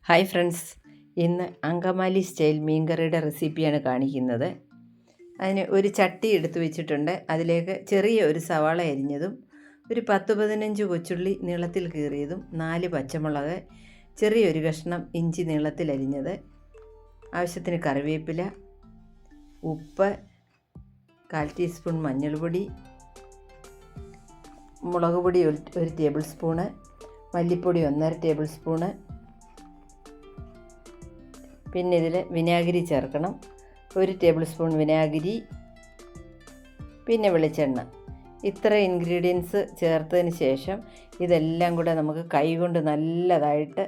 Hi friends, ഇന്ന് Angamaly style മീൻകറിയുടെ റെസിപ്പിയാണ് കാണിക്കുന്നത്. അതിന് ഒരു ചട്ടി എടുത്തു വെച്ചിട്ടുണ്ട്. അതിലേക്ക് ചെറിയ ഒരു സവാള അരിഞ്ഞതും ഒരു 10-15 കൊച്ചുള്ളി നീളത്തിൽ കീറിയതും 4 പച്ചമുളക്, ചെറിയൊരു കഷ്ണം ഇഞ്ചി നീളത്തിൽ അരിഞ്ഞത്, ആവശ്യത്തിന് കറിവേപ്പില, ഉപ്പ്, 1/4 ടീസ്പൂൺ മഞ്ഞൾപ്പൊടി, മുളക് പൊടി 1 ടേബിൾ സ്പൂണ്, മല്ലിപ്പൊടി 1.5 ടേബിൾ സ്പൂണ്. പിന്നെ ഇതിൽ വിനാഗിരി ചേർക്കണം, 1 ടേബിൾ സ്പൂൺ വിനാഗിരി, പിന്നെ വെളിച്ചെണ്ണ. ഇത്ര ഇൻഗ്രീഡിയൻസ് ചേർത്തതിന് ശേഷം ഇതെല്ലാം കൂടെ നമുക്ക് കൈകൊണ്ട് നല്ലതായിട്ട്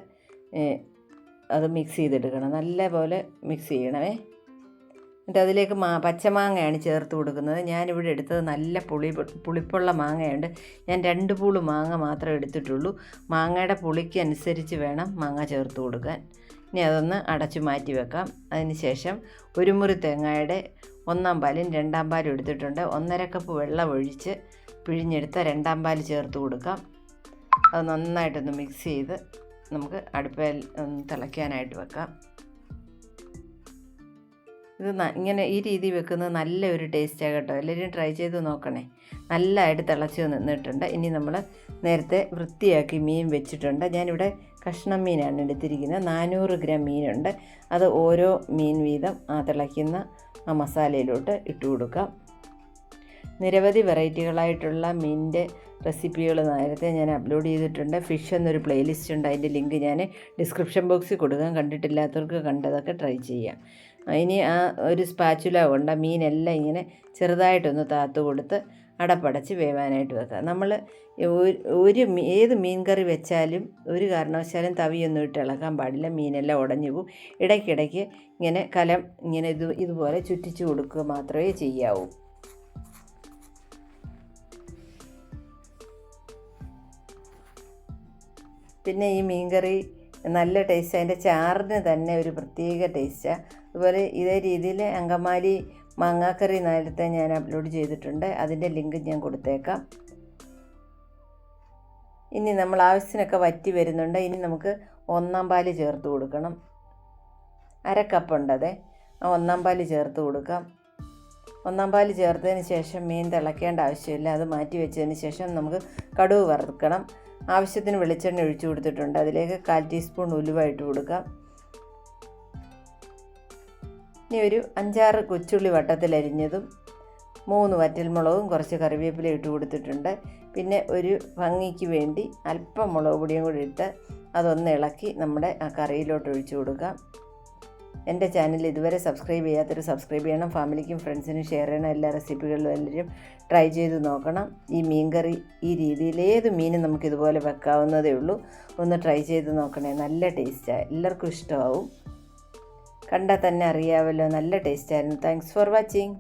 അത് മിക്സ് ചെയ്തെടുക്കണം. നല്ല പോലെ മിക്സ് ചെയ്യണമേ. എന്നിട്ട് അതിലേക്ക് പച്ചമാങ്ങയാണ് ചേർത്ത് കൊടുക്കുന്നത്. ഞാനിവിടെ എടുത്തത് നല്ല പുളിപ്പുള്ള മാങ്ങയുണ്ട്. ഞാൻ 2 പൂള് മാങ്ങ മാത്രമേ എടുത്തിട്ടുള്ളൂ. മാങ്ങയുടെ പുളിക്ക് അനുസരിച്ച് വേണം മാങ്ങ ചേർത്ത് കൊടുക്കാൻ. ഇനി അതൊന്ന് അടച്ചു മാറ്റി വെക്കാം. അതിന് ശേഷം 1 മുറി തേങ്ങയുടെ 1-ാം പാലും 2-ാം പാലും എടുത്തിട്ടുണ്ട്. 1.5 കപ്പ് വെള്ളം ഒഴിച്ച് പിഴിഞ്ഞെടുത്ത 2-ാം പാൽ ചേർത്ത് കൊടുക്കാം. അത് നന്നായിട്ടൊന്ന് മിക്സ് ചെയ്ത് നമുക്ക് അടുപ്പിൽ ഒന്ന് തിളയ്ക്കാനായിട്ട് വെക്കാം. ഇത് ഇങ്ങനെ ഈ രീതി വെക്കുന്നത് നല്ലൊരു ടേസ്റ്റാണ് കേട്ടോ. എല്ലാവരും ട്രൈ ചെയ്ത് നോക്കണേ. നല്ലതായിട്ട് തിളച്ച് നിന്നിട്ടുണ്ട്. ഇനി നമ്മൾ നേരത്തെ വൃത്തിയാക്കി മീൻ വെച്ചിട്ടുണ്ട്. ഞാനിവിടെ കഷ്ണം മീനാണ് എടുത്തിരിക്കുന്നത്. 400 ഗ്രാം മീനുണ്ട്. അത് ഓരോ മീൻ വീതം തിളയ്ക്കുന്ന മസാലയിലോട്ട് ഇട്ട് കൊടുക്കാം. നിരവധി വെറൈറ്റികളായിട്ടുള്ള മീനിൻ്റെ റെസിപ്പികൾ നേരത്തെ ഞാൻ അപ്ലോഡ് ചെയ്തിട്ടുണ്ട്. ഫിഷ് എന്നൊരു പ്ലേലിസ്റ്റ് ഉണ്ട്. അതിൻ്റെ ലിങ്ക് ഞാൻ ഡിസ്ക്രിപ്ഷൻ ബോക്സിൽ കൊടുക്കാം. കണ്ടിട്ടില്ലാത്തവർക്ക് കണ്ടതൊക്കെ ട്രൈ ചെയ്യാം. ഇനി ആ ഒരു സ്പാച്ചുല കൊണ്ട് മീനെല്ലാം ഇങ്ങനെ ചെറുതായിട്ടൊന്ന് താത്ത് കൊടുത്ത് അടപ്പടച്ച് വേവാനായിട്ട് വെക്കാം. നമ്മൾ ഏത് മീൻ കറി വെച്ചാലും ഒരു കാരണവശാലും തവിയൊന്നും ഇട്ട് ഇളക്കാൻ പാടില്ല. മീനെല്ലാം ഉടഞ്ഞു പോകും. ഇടയ്ക്കിടയ്ക്ക് ഇങ്ങനെ കലം ഇങ്ങനെ ഇതുപോലെ ചുറ്റിച്ച് കൊടുക്കുക മാത്രമേ ചെയ്യാവൂ. പിന്നെ ഈ മീൻകറി നല്ല ടേസ്റ്റ്, അതിൻ്റെ ചാറിന് തന്നെ ഒരു പ്രത്യേക ടേസ്റ്റാണ്. അതുപോലെ ഇതേ രീതിയിൽ അങ്കമാലി മാങ്ങാക്കറി നേരത്തെ ഞാൻ അപ്ലോഡ് ചെയ്തിട്ടുണ്ട്. അതിൻ്റെ ലിങ്ക് ഞാൻ കൊടുത്തേക്കാം. ഇനി നമ്മൾ ആവശ്യത്തിനൊക്കെ വറ്റി വരുന്നുണ്ട്. ഇനി നമുക്ക് 1-ാം പാല് ചേർത്ത് കൊടുക്കണം. 1/2 കപ്പുണ്ടത്. ആ 1-ാം പാല് ചേർത്ത് കൊടുക്കാം. 1-ാം പാല് ചേർത്തതിന് ശേഷം മീൻ തിളയ്ക്കേണ്ട ആവശ്യമില്ല. അത് മാറ്റി വെച്ചതിന് ശേഷം നമുക്ക് കടുക് വറുക്കണം. ആവശ്യത്തിന് വെളിച്ചെണ്ണ ഒഴിച്ചു കൊടുത്തിട്ടുണ്ട്. അതിലേക്ക് 1/4 ടീസ്പൂൺ ഉലുവ ഇട്ട് കൊടുക്കാം. ഇനി ഒരു 5-6 കൊച്ചുള്ളി വട്ടത്തിലരിഞ്ഞതും 3 വറ്റൽമുളകും കുറച്ച് കറിവേപ്പില ഇട്ട് കൊടുത്തിട്ടുണ്ട്. പിന്നെ ഒരു ഭംഗിക്ക് വേണ്ടി അല്പം മുളക് പൊടിയും കൂടി ഇട്ട് അതൊന്ന് ഇളക്കി നമ്മുടെ ആ കറിയിലോട്ട് ഒഴിച്ചു കൊടുക്കാം. എൻ്റെ ചാനൽ ഇതുവരെ സബ്സ്ക്രൈബ് ചെയ്യാത്തൊരു സബ്സ്ക്രൈബ് ചെയ്യണം. ഫാമിലിക്കും ഫ്രണ്ട്സിനും ഷെയർ ചെയ്യണം. എല്ലാ റെസിപ്പികളിലും എല്ലാവരും ട്രൈ ചെയ്ത് നോക്കണം. ഈ മീൻ കറി ഈ രീതിയിൽ ഏത് മീനും നമുക്കിതുപോലെ വെക്കാവുന്നതേ ഉള്ളൂ. ഒന്ന് ട്രൈ ചെയ്ത് നോക്കണേ. നല്ല ടേസ്റ്റാണ്. എല്ലാവർക്കും ഇഷ്ടമാവും. കണ്ടാൽ തന്നെ അറിയാമല്ലോ, നല്ല ടേസ്റ്റായിരുന്നു. Thanks for watching.